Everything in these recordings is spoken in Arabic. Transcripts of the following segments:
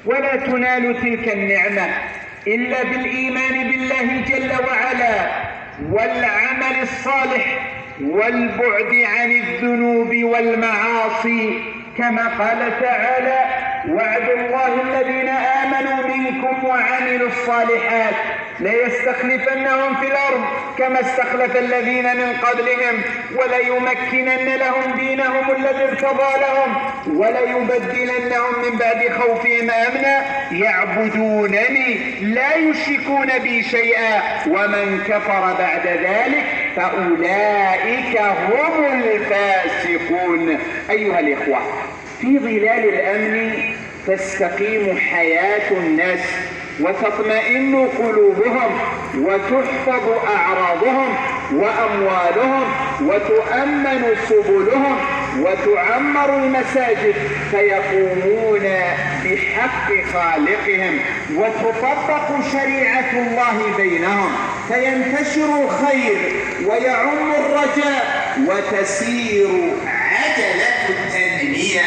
ولا تنال تلك النعمة إلا بالإيمان بالله جل وعلا والعمل الصالح والبعد عن الذنوب والمعاصي، كما قال تعالى: وعد الله الذين آمنوا منكم وعملوا الصالحات ليستخلفنهم في الأرض كما استخلف الذين من قبلهم وليمكنن لهم دينهم الذي ارتضى لهم وليبدلنهم من بعد خوفهم أمنا يعبدونني لا يشركون بي شيئا ومن كفر بعد ذلك فأولئك هم الفاسقون. أيها الإخوة، في ظلال الأمن تستقيم حياة الناس وتطمئن قلوبهم وتحفظ أعراضهم وأموالهم وتؤمن سبلهم وتعمر المساجد فيقومون بحق خالقهم وتطبق شريعة الله بينهم فينتشر الخير ويعم الرجاء وتسير عجلة التنمية.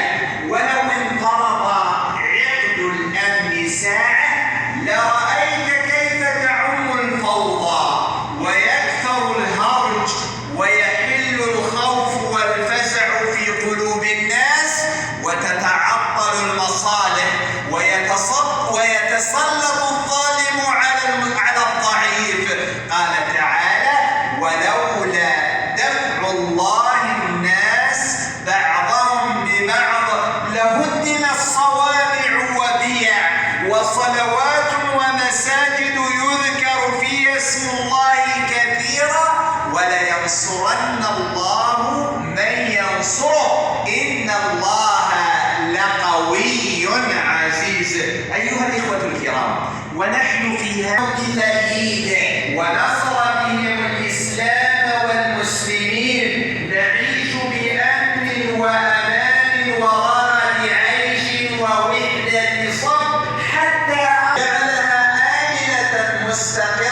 ولو انقرض عقد الأمن ساعة لرأيت كيف تعم الفوضى ويكثر الهرج ويحل الخوف والفزع في قلوب الناس وتتعطل المصالح ويتسلط الظالم على الضعيف. قال تعالى: ولولا دفع الله الناس بعضهم ببعض لهدمت صوامع وبيع وصلوات ومساجد يذكر فيها اسم الله كثيرا ولينصرن الله من ينصره إن الله لقوي عزيز. أيها الإخوة الكرام، ونحن في هذا العيد ونصر بهم الإسلام والمسلمين نعيش بأمن وأمان ورغد عيش ووحدة صبر حتى جعلها آمنة مستقرة